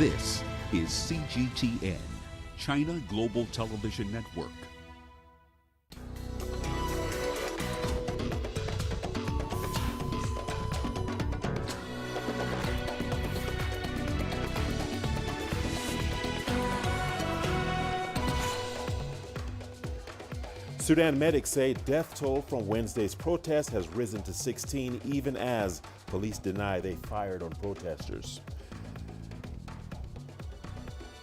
This is CGTN, China Global Television Network. Sudan medics say death toll from Wednesday's protest has risen to 16, even as police deny they fired on protesters.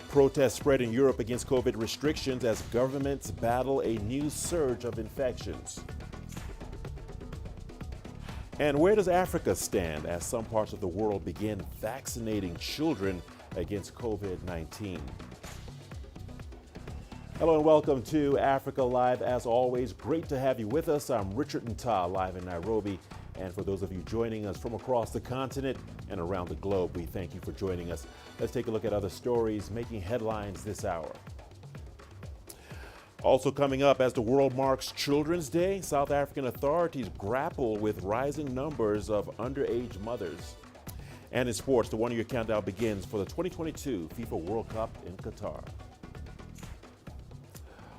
Protests spread in Europe against COVID restrictions as governments battle a new surge of infections. And where does Africa stand as some parts of the world begin vaccinating children against COVID-19? Hello and welcome to Africa Live. As always, great to have you with us. I'm Richard Nta, live in Nairobi. And for those of you joining us from across the continent and around the globe, we thank you for joining us. Let's take a look at other stories making headlines this hour. Also coming up, as the world marks Children's Day, South African authorities grapple with rising numbers of underage mothers. And in sports, the one-year countdown begins for the 2022 FIFA World Cup in Qatar.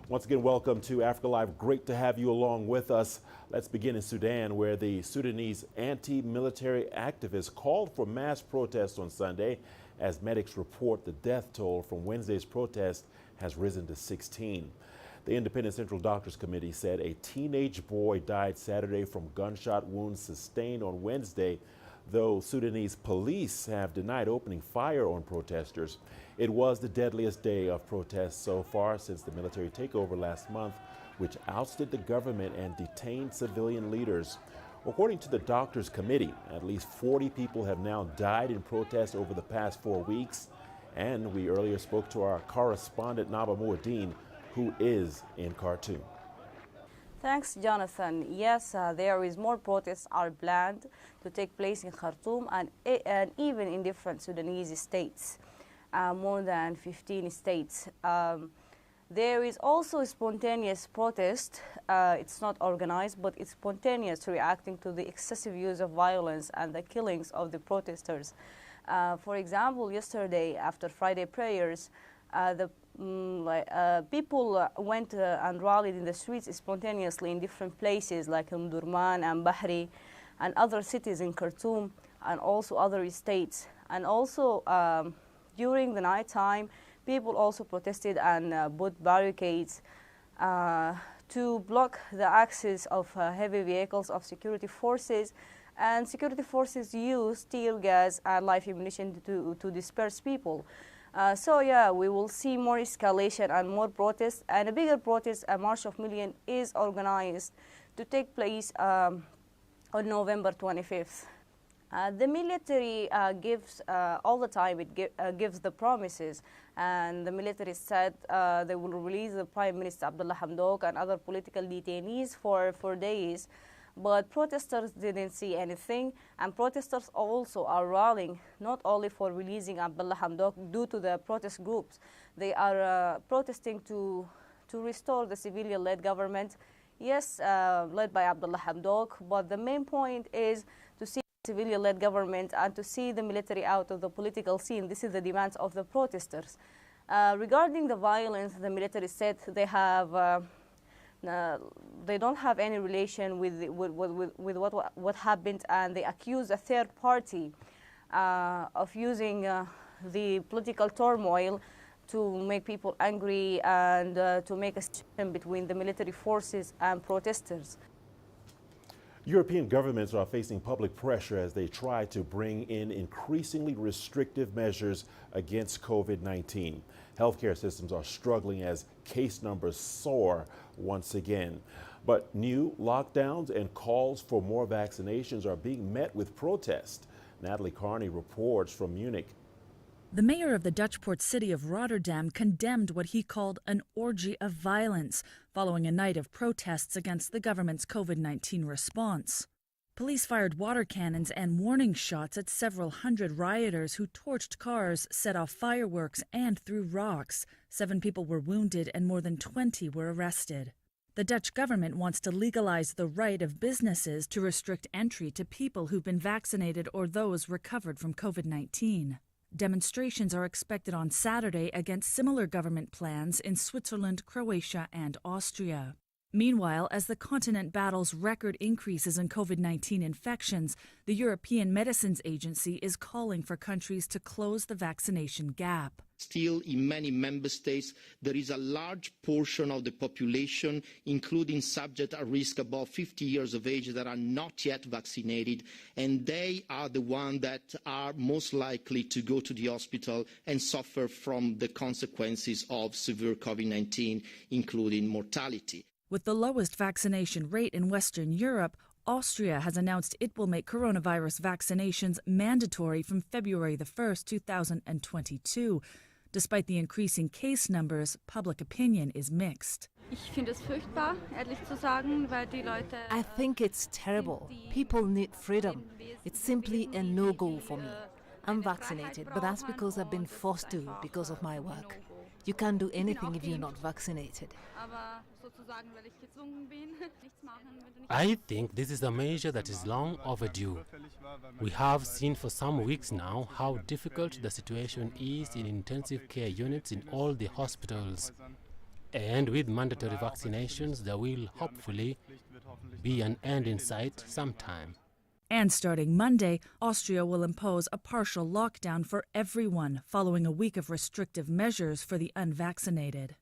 Once again, welcome to Africa Live. Great to have you along with us. Let's begin in Sudan, where the Sudanese anti-military activists called for mass protests on Sunday as medics report the death toll from Wednesday's protest has risen to 16. The Independent Central Doctors Committee said a teenage boy died Saturday from gunshot wounds sustained on Wednesday, though Sudanese police have denied opening fire on protesters. It was the deadliest day of protests so far since the military takeover last month, which ousted the government and detained civilian leaders. According to the Doctors Committee, at least 40 people have now died in protest over the past 4 weeks. And we earlier spoke to our correspondent, Naba Muad'Din, who is in Khartoum. Thanks, Jonathan. Yes, there is more protests are planned to take place in Khartoum and even in different Sudanese states, more than 15 states. There is also a spontaneous protest. It's not organized, but it's spontaneous, reacting to the excessive use of violence and the killings of the protesters. For example, yesterday, after Friday prayers, people went and rallied in the streets spontaneously in different places like Omdurman and Bahri and other cities in Khartoum and also other states. And also during the night time, people also protested and put barricades to block the access of heavy vehicles of security forces. And security forces use tear gas and live ammunition to disperse people. So yeah, we will see more escalation and more protests, and a bigger protest, a March of Millions, is organized to take place on November 25th. The military gives all the time, it gives the promises, and the military said they will release the Prime Minister Abdullah Hamdok and other political detainees for days. But protesters didn't see anything, and protesters also are rallying not only for releasing Abdullah Hamdok due to the protest groups. They are protesting to restore the civilian-led government, yes, led by Abdullah Hamdok, but the main point is to see civilian-led government and to see the military out of the political scene. This is the demands of the protesters. Regarding the violence, the military said they have they don't have any relation with what happened, and they accuse a third party of using the political turmoil to make people angry and to make a situation between the military forces and protesters. European governments are facing public pressure as they try to bring in increasingly restrictive measures against COVID-19. Healthcare systems are struggling as case numbers soar once again. But new lockdowns and calls for more vaccinations are being met with protest. Natalie Carney reports from Munich. The mayor of the Dutch port city of Rotterdam condemned what he called an orgy of violence following a night of protests against the government's COVID-19 response. Police fired water cannons and warning shots at several hundred rioters who torched cars, set off fireworks, and threw rocks. 7 people were wounded and more than 20 were arrested. The Dutch government wants to legalize the right of businesses to restrict entry to people who've been vaccinated or those recovered from COVID-19. Demonstrations are expected on Saturday against similar government plans in Switzerland, Croatia, and Austria. Meanwhile, as the continent battles record increases in COVID-19 infections, the European Medicines Agency is calling for countries to close the vaccination gap. Still, in many member states, there is a large portion of the population, including subjects at risk above 50 years of age, that are not yet vaccinated, and they are the ones that are most likely to go to the hospital and suffer from the consequences of severe COVID-19, including mortality. With the lowest vaccination rate in Western Europe, Austria has announced it will make coronavirus vaccinations mandatory from February the 1st, 2022. Despite the increasing case numbers, public opinion is mixed. I think it's terrible. People need freedom. It's simply a no-go for me. I'm vaccinated, but that's because I've been forced to because of my work. You can't do anything if you're not vaccinated. I think this is a measure that is long overdue. We have seen for some weeks now how difficult the situation is in intensive care units in all the hospitals. And with mandatory vaccinations, there will hopefully be an end in sight sometime. And starting Monday, Austria will impose a partial lockdown for everyone following a week of restrictive measures for the unvaccinated.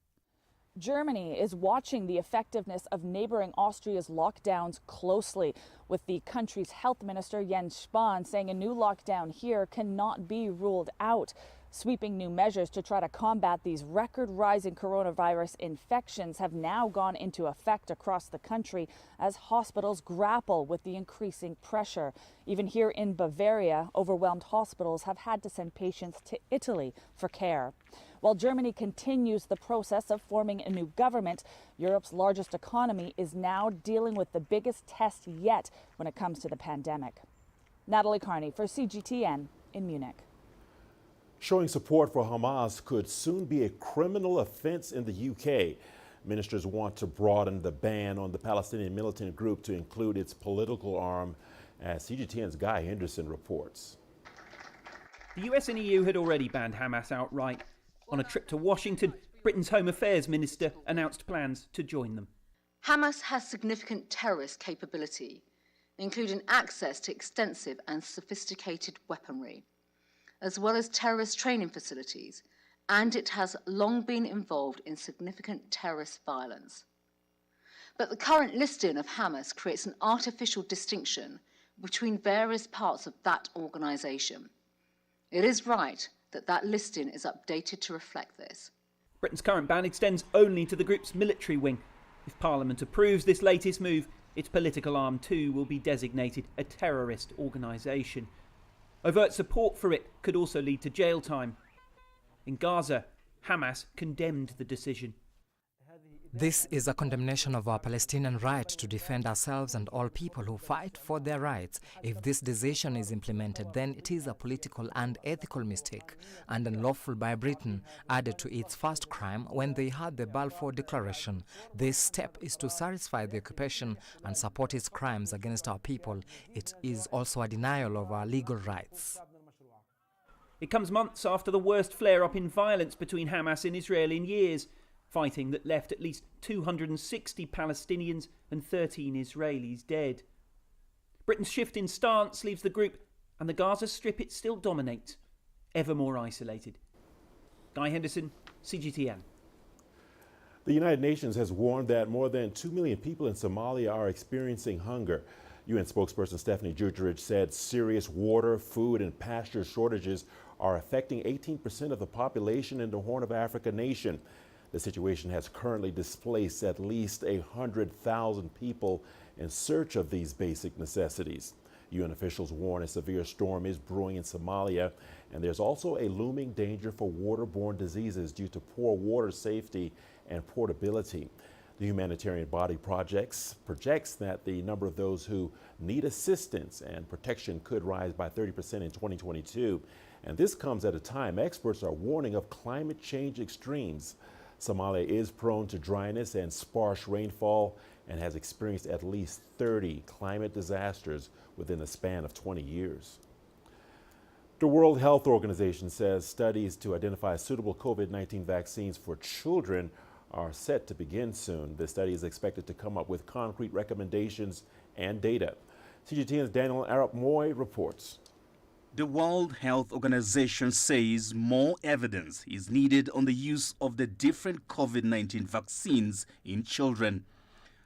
Germany is watching the effectiveness of neighboring Austria's lockdowns closely, with the country's health minister Jens Spahn saying a new lockdown here cannot be ruled out. Sweeping new measures to try to combat these record-rising coronavirus infections have now gone into effect across the country as hospitals grapple with the increasing pressure. Even here in Bavaria, overwhelmed hospitals have had to send patients to Italy for care. While Germany continues the process of forming a new government, Europe's largest economy is now dealing with the biggest test yet when it comes to the pandemic. Natalie Carney for CGTN in Munich. Showing support for Hamas could soon be a criminal offense in the UK. Ministers want to broaden the ban on the Palestinian militant group to include its political arm, as CGTN's Guy Henderson reports. The US and EU had already banned Hamas outright. On a trip to Washington, Britain's Home Affairs Minister announced plans to join them. Hamas has significant terrorist capability, including access to extensive and sophisticated weaponry, as well as terrorist training facilities, and it has long been involved in significant terrorist violence. But the current listing of Hamas creates an artificial distinction between various parts of that organisation. It is right that that listing is updated to reflect this. Britain's current ban extends only to the group's military wing. If Parliament approves this latest move, its political arm too will be designated a terrorist organisation. Overt support for it could also lead to jail time. In Gaza, Hamas condemned the decision. This is a condemnation of our Palestinian right to defend ourselves and all people who fight for their rights. If this decision is implemented, then it is a political and ethical mistake and unlawful by Britain, added to its first crime when they had the Balfour Declaration. This step is to satisfy the occupation and support its crimes against our people. It is also a denial of our legal rights. It comes months after the worst flare-up in violence between Hamas and Israel in years, fighting that left at least 260 Palestinians and 13 Israelis dead. Britain's shift in stance leaves the group and the Gaza Strip it still dominates, ever more isolated. Guy Henderson, CGTN. The United Nations has warned that more than 2 million people in Somalia are experiencing hunger. UN spokesperson Stephanie Dujarric said serious water, food, and pasture shortages are affecting 18% of the population in the Horn of Africa nation. The situation has currently displaced at least 100,000 people in search of these basic necessities. UN officials warn a severe storm is brewing in Somalia, and there's also a looming danger for waterborne diseases due to poor water safety and portability. The humanitarian body projects that the number of those who need assistance and protection could rise by 30% in 2022. And this comes at a time experts are warning of climate change extremes. Somalia is prone to dryness and sparse rainfall and has experienced at least 30 climate disasters within the span of 20 years. The World Health Organization says studies to identify suitable COVID-19 vaccines for children are set to begin soon. The study is expected to come up with concrete recommendations and data. CGTN's Daniel Arap Moy reports. The World Health Organization says more evidence is needed on the use of the different COVID-19 vaccines in children.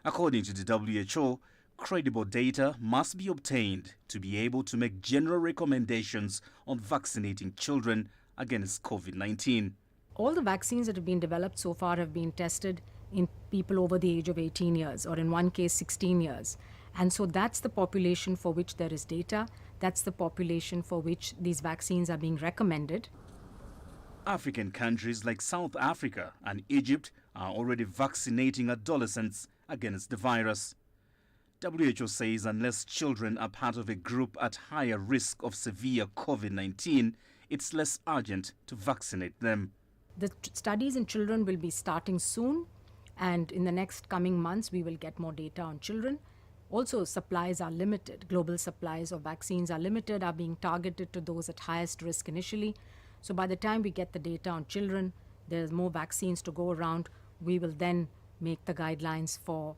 According to the WHO, credible data must be obtained to be able to make general recommendations on vaccinating children against COVID-19. All the vaccines that have been developed so far have been tested in people over the age of 18 years, or in one case 16 years. And so that's the population for which there is data. That's the population for which these vaccines are being recommended. African countries like South Africa and Egypt are already vaccinating adolescents against the virus. WHO says unless children are part of a group at higher risk of severe COVID-19, it's less urgent to vaccinate them. The studies in children will be starting soon, and in the next coming months we will get more data on children. Also, supplies are limited. Global supplies of vaccines are limited, are being targeted to those at highest risk initially. So by the time we get the data on children, there's more vaccines to go around. We will then make the guidelines for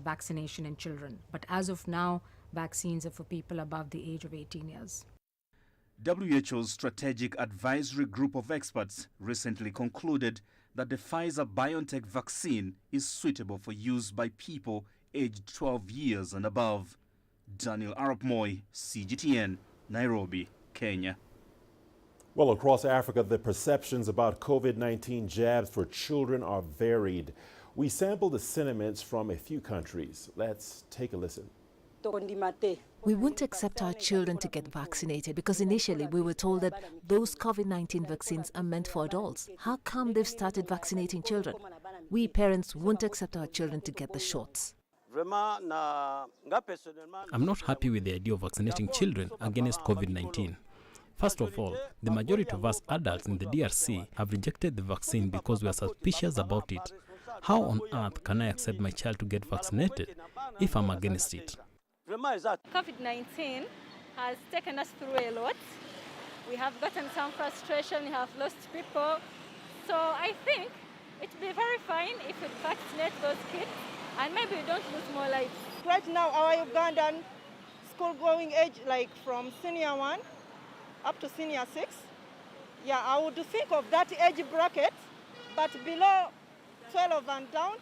vaccination in children. But as of now, vaccines are for people above the age of 18 years. WHO's Strategic Advisory Group of Experts recently concluded that the Pfizer-BioNTech vaccine is suitable for use by people aged 12 years and above. Daniel Arap Moy, CGTN, Nairobi, Kenya. Well, across Africa, the perceptions about COVID-19 jabs for children are varied. We sampled the sentiments from a few countries. Let's take a listen. We won't accept our children to get vaccinated because initially we were told that those COVID-19 vaccines are meant for adults. How come they've started vaccinating children? We parents won't accept our children to get the shots. I'm not happy with the idea of vaccinating children against COVID-19. First of all, the majority of us adults in the DRC have rejected the vaccine because we are suspicious about it. How on earth can I accept my child to get vaccinated if I'm against it? COVID-19 has taken us through a lot. We have gotten some frustration, we have lost people. So I think it would be very fine if we vaccinate those kids and maybe we don't lose more lives. Right now, our Ugandan school-going age, like from senior 1 up to senior 6, yeah, I would think of that age bracket, but below 12 and down,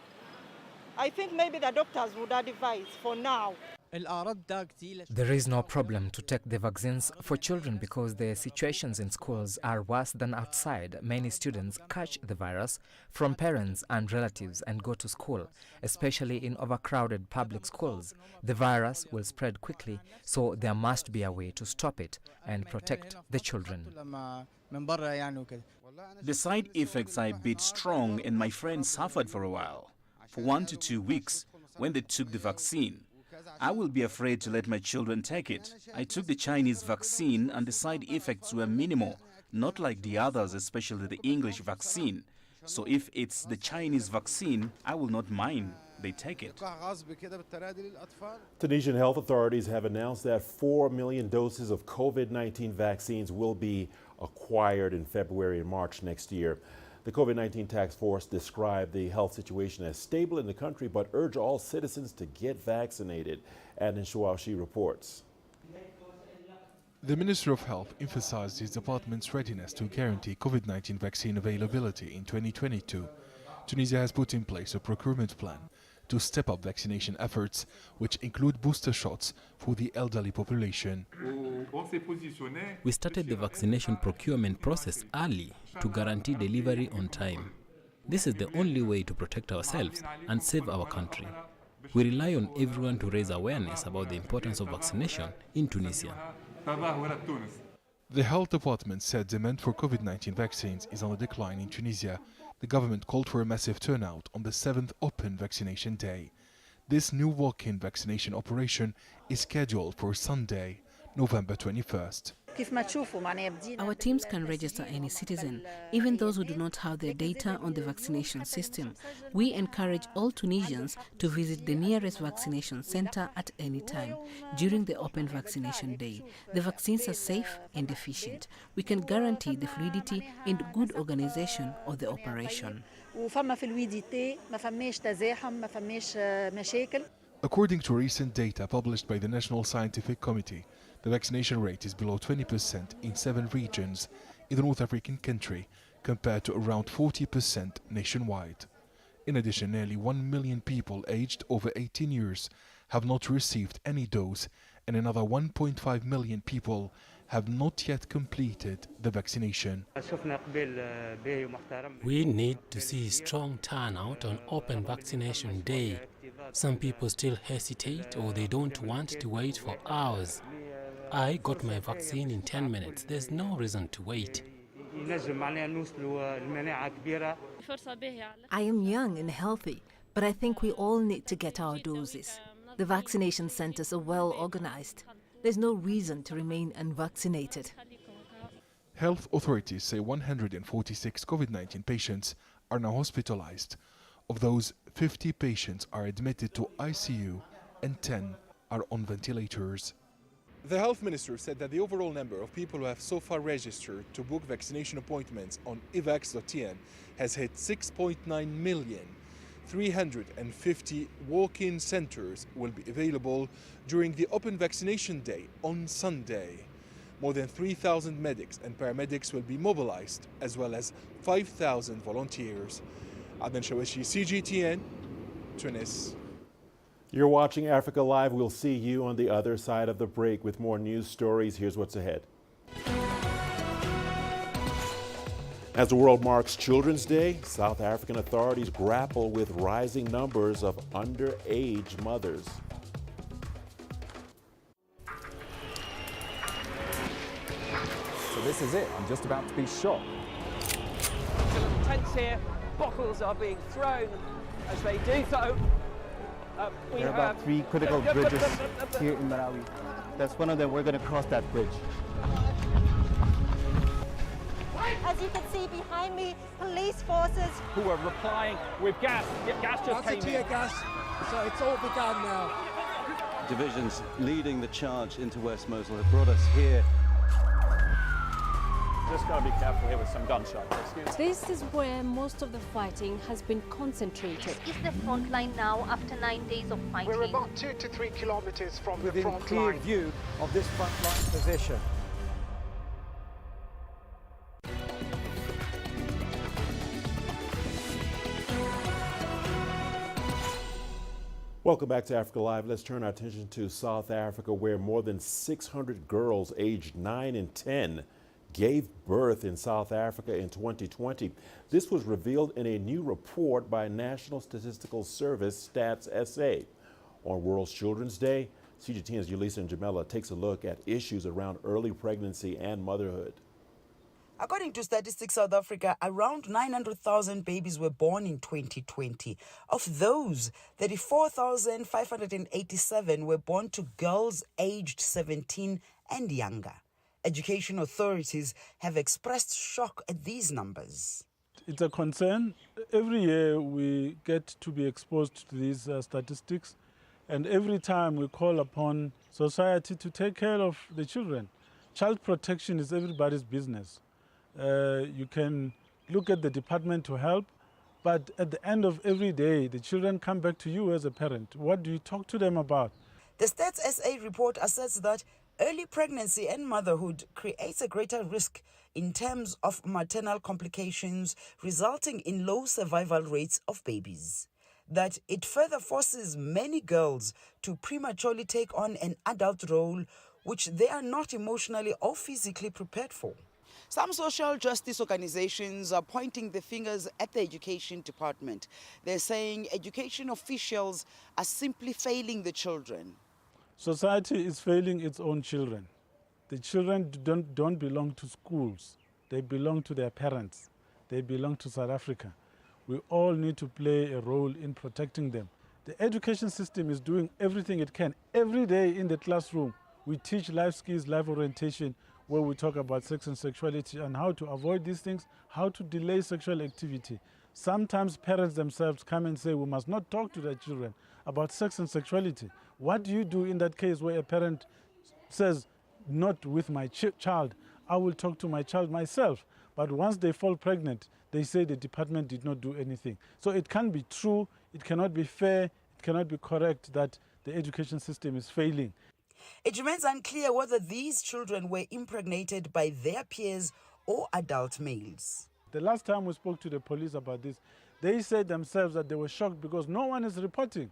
I think maybe the doctors would advise for now. There is no problem to take the vaccines for children because the situations in schools are worse than outside. Many students catch the virus from parents and relatives and go to school, especially in overcrowded public schools. The virus will spread quickly, so there must be a way to stop it and protect the children. The side effects are a bit strong and my friends suffered for a while. For 1 to 2 weeks when they took the vaccine. I will be afraid to let my children take it. I took the Chinese vaccine and the side effects were minimal, not like the others, especially the English vaccine. So if it's the Chinese vaccine, I will not mind they take it. Tunisian health authorities have announced that 4 million doses of COVID-19 vaccines will be acquired in February and March next year. The COVID-19 task force described the health situation as stable in the country, but urged all citizens to get vaccinated. Adnan Shawashi reports. The Minister of Health emphasized his department's readiness to guarantee COVID-19 vaccine availability in 2022. Tunisia has put in place a procurement plan to step up vaccination efforts, which include booster shots for the elderly population. We started the vaccination procurement process early to guarantee delivery on time. This is the only way to protect ourselves and save our country. We rely on everyone to raise awareness about the importance of vaccination in Tunisia. The health department said demand for COVID-19 vaccines is on a decline in Tunisia. The government called for a massive turnout on the 7th open vaccination day. This new walk-in vaccination operation is scheduled for Sunday, November 21st. Our teams can register any citizen, even those who do not have their data on the vaccination system. We encourage all Tunisians to visit the nearest vaccination center at any time during the open vaccination day. The vaccines are safe and efficient. We can guarantee the fluidity and good organization of the operation. According to recent data published by the National Scientific Committee, the vaccination rate is below 20% in 7 regions in the North African country, compared to around 40% nationwide. In addition, nearly 1 million people aged over 18 years have not received any dose, and another 1.5 million people have not yet completed the vaccination. We need to see strong turnout on open vaccination day. Some people still hesitate or they don't want to wait for hours. I got my vaccine in 10 minutes. There's no reason to wait. I am young and healthy, but I think we all need to get our doses. The vaccination centers are well organized. There's no reason to remain unvaccinated. Health authorities say 146 COVID-19 patients are now hospitalized. Of those, 50 patients are admitted to ICU and 10 are on ventilators. The health minister said that the overall number of people who have so far registered to book vaccination appointments on evax.tn has hit 6.9 million. 350 walk-in centers will be available during the open vaccination day on Sunday. More than 3,000 medics and paramedics will be mobilized, as well as 5,000 volunteers. Adnan Shawishi, CGTN, Tunis. You're watching Africa Live. We'll see you on the other side of the break with more news stories. Here's what's ahead. As the world marks Children's Day, South African authorities grapple with rising numbers of underage mothers. So this is it. I'm just about to be shot. Tents here, bottles are being thrown as they do so. There are about 3 critical bridges here in Malawi. That's one of them. We're going to cross that bridge. As you can see behind me, police forces who are replying with gas. Gas just came in. Tear gas, so it's all begun now. Divisions leading the charge into West Mosul have brought us here. Just got to be careful here with some gunshots. This is where most of the fighting has been concentrated. Is the front line now after 9 days of fighting? We're about 2 to 3 kilometers from the front line. Within clear view of this front line position. Welcome back to Africa Live. Let's turn our attention to South Africa, where more than 600 girls aged 9 and 10 gave birth in South Africa in 2020. This was revealed in a new report by National Statistical Service Stats SA. On World Children's Day, CGTN's Yulisa and Jamela takes a look at issues around early pregnancy and motherhood. According to Statistics South Africa, around 900,000 babies were born in 2020. Of those, 34,587 were born to girls aged 17 and younger. Education authorities have expressed shock at these numbers. It's a concern. Every year we get to be exposed to these statistics, and every time we call upon society to take care of the children. Child protection is everybody's business. You can look at the department to help, but at the end of every day, the children come back to you as a parent. What do you talk to them about? The Stats SA report asserts that early pregnancy and motherhood creates a greater risk in terms of maternal complications, resulting in low survival rates of babies. That it further forces many girls to prematurely take on an adult role, which they are not emotionally or physically prepared for. Some social justice organizations are pointing the fingers at the education department. They're saying education officials are simply failing the children. Society is failing its own children. The children don't belong to schools. They belong to their parents. They belong to South Africa. We all need to play a role in protecting them. The education system is doing everything it can. Every day in the classroom, we teach life skills, life orientation. where we talk about sex and sexuality and how to avoid these things, how to delay sexual activity. Sometimes parents themselves come and say we must not talk to their children about sex and sexuality. What do you do in that case where a parent says, not with my child, I will talk to my child myself. But once they fall pregnant, they say the department did not do anything. So it can be true, it cannot be fair, it cannot be correct that the education system is failing. It remains unclear whether these children were impregnated by their peers or adult males. The last time we spoke to the police about this, they said themselves that they were shocked because no one is reporting.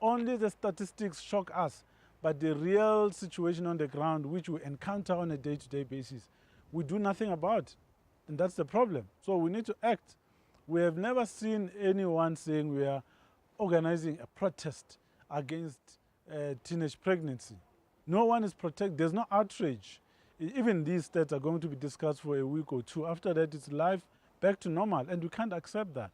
Only the statistics shock us, but the real situation on the ground, which we encounter on a day-to-day basis, we do nothing about. And that's the problem. So we need to act. We have never seen anyone saying we are organizing a protest against teenage pregnancy. No one is protected. There's no outrage. Even these stats are going to be discussed for a week or two. After that, it's life back to normal, and we can't accept that.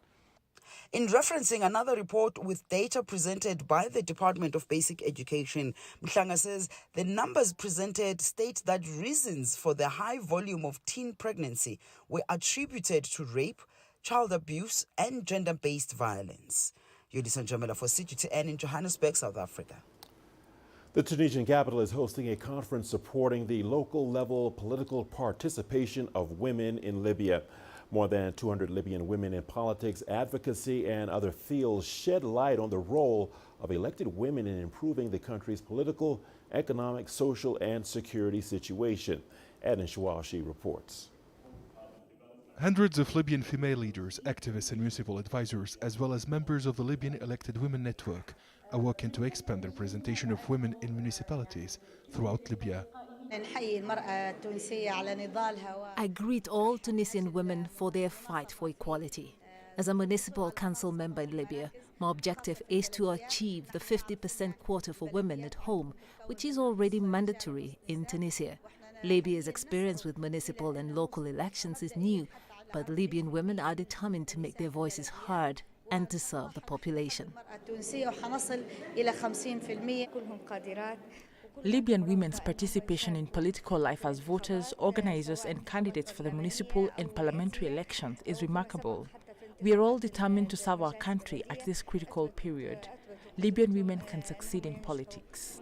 In referencing another report with data presented by the Department of Basic Education, Mhlanga says the numbers presented state that reasons for the high volume of teen pregnancy were attributed to rape, child abuse, and gender-based violence. Yudison Jamela for CGTN in Johannesburg, South Africa. The Tunisian capital is hosting a conference supporting the local level political participation of women in Libya. More than 200 Libyan women in politics, advocacy, and other fields shed light on the role of elected women in improving the country's political, economic, social, and security situation. Adnan Shawashi reports. Hundreds of Libyan female leaders, activists, and municipal advisors, as well as members of the Libyan Elected Women Network, are working to expand the representation of women in municipalities throughout Libya. I greet all Tunisian women for their fight for equality. As a municipal council member in Libya, my objective is to achieve the 50% quota for women at home, which is already mandatory in Tunisia. Libya's experience with municipal and local elections is new, but Libyan women are determined to make their voices heard and to serve the population. Libyan women's participation in political life as voters, organizers, and candidates for the municipal and parliamentary elections is remarkable. We are all determined to serve our country at this critical period. Libyan women can succeed in politics.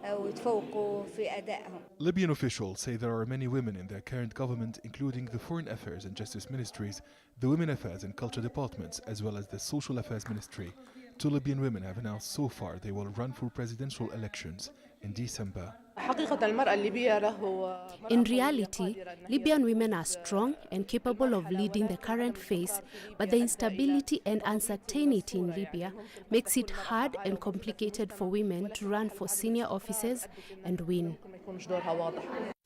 Libyan officials say there are many women in their current government, including the Foreign Affairs and Justice Ministries, the Women Affairs and Culture Departments, as well as the Social Affairs Ministry. 2 Libyan women have announced so far they will run for presidential elections in December. In reality, Libyan women are strong and capable of leading the current phase, but the instability and uncertainty in Libya makes it hard and complicated for women to run for senior offices and win.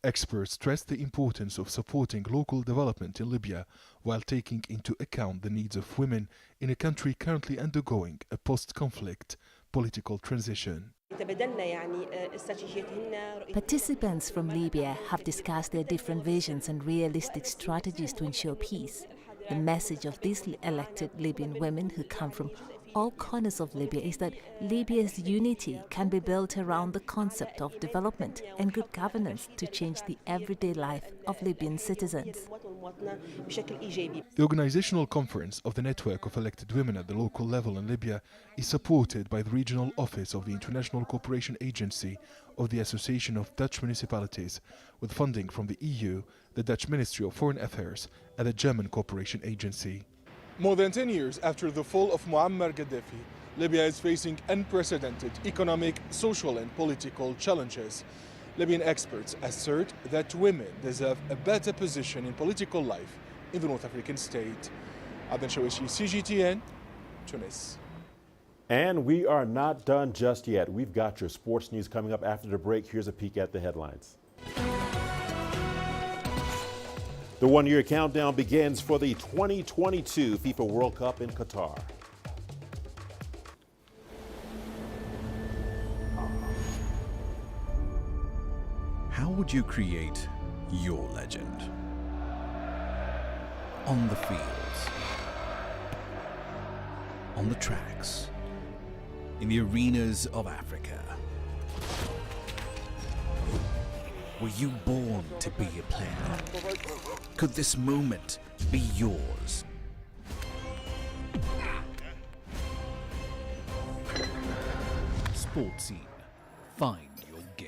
Experts stress the importance of supporting local development in Libya while taking into account the needs of women in a country currently undergoing a post-conflict political transition. Participants from Libya have discussed their different visions and realistic strategies to ensure peace. The message of these elected Libyan women who come from all corners of Libya is that Libya's unity can be built around the concept of development and good governance to change the everyday life of Libyan citizens. The organizational conference of the network of elected women at the local level in Libya is supported by the regional office of the International Cooperation Agency of the Association of Dutch Municipalities, with funding from the EU, the Dutch Ministry of Foreign Affairs, and the German Cooperation Agency. More than 10 years after the fall of Muammar Gaddafi, Libya is facing unprecedented economic, social, and political challenges. Libyan experts assert that women deserve a better position in political life in the North African state. Adnan Shawashi, CGTN, Tunis. And we are not done just yet. We've got your sports news coming up after the break. Here's a peek at the headlines. The one-year countdown begins for the 2022 FIFA World Cup in Qatar. How would you create your legend? On the fields, on the tracks, in the arenas of Africa. Were you born to be a player? Could this moment be yours? Sports Scene. Find your game.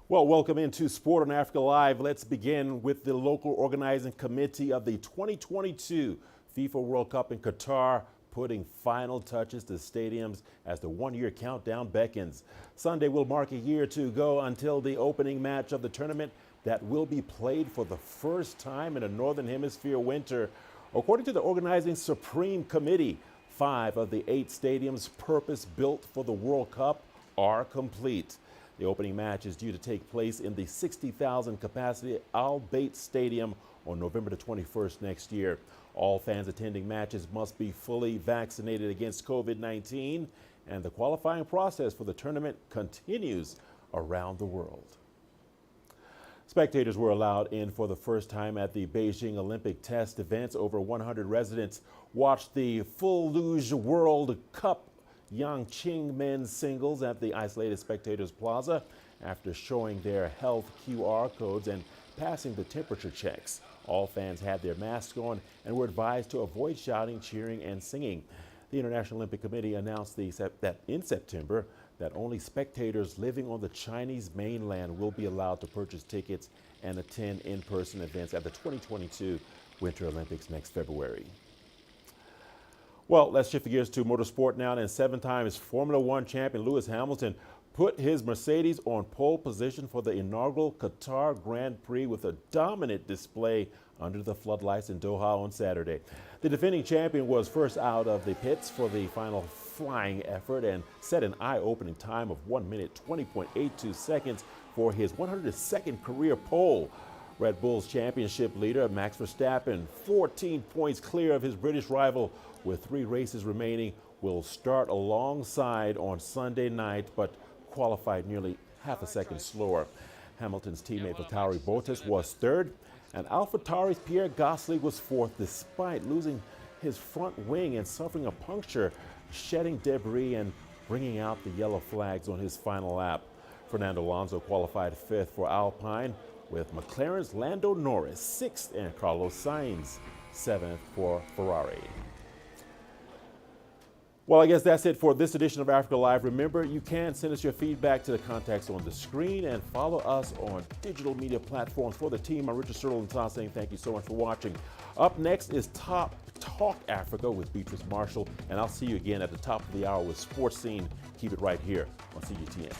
Well, welcome into Sport on Africa Live. Let's begin with the local organizing committee of the 2022 FIFA World Cup in Qatar, putting final touches to stadiums as the one-year countdown beckons. Sunday will mark a year to go until the opening match of the tournament that will be played for the first time in a Northern Hemisphere winter. According to the organizing Supreme Committee, 5 of the 8 stadiums purpose-built for the World Cup are complete. The opening match is due to take place in the 60,000 capacity Al Bayt Stadium on November the 21st next year. All fans attending matches must be fully vaccinated against COVID-19, and the qualifying process for the tournament continues around the world. Spectators were allowed in for the first time at the Beijing Olympic test events. Over 100 residents watched the Full Luge World Cup Yangqing men's singles at the isolated spectators plaza after showing their health QR codes and passing the temperature checks. All fans had their masks on and were advised to avoid shouting, cheering, and singing. The International Olympic Committee announced that in September that only spectators living on the Chinese mainland will be allowed to purchase tickets and attend in-person events at the 2022 Winter Olympics next February. Well, let's shift gears to motorsport now. And 7-time Formula One champion Lewis Hamilton put his Mercedes on pole position for the inaugural Qatar Grand Prix with a dominant display under the floodlights in Doha on Saturday. The defending champion was first out of the pits for the final flying effort and set an eye-opening time of 1 minute 20.82 seconds for his 102nd career pole. Red Bull's championship leader Max Verstappen, 14 points clear of his British rival with 3 races remaining, will start alongside on Sunday night, but qualified nearly half a second slower. Hamilton's teammate Valtteri Bottas was third, and AlphaTauri's Pierre Gasly was fourth despite losing his front wing and suffering a puncture, shedding debris and bringing out the yellow flags on his final lap. Fernando Alonso qualified fifth for Alpine, with McLaren's Lando Norris sixth and Carlos Sainz seventh for Ferrari. Well, I guess that's it for this edition of Africa Live. Remember, you can send us your feedback to the contacts on the screen and follow us on digital media platforms. For the team, I'm Richard Nta saying thank you so much for watching. Up next is Top Talk Africa with Beatrice Marshall, and I'll see you again at the top of the hour with Sports Scene. Keep it right here on CGTN.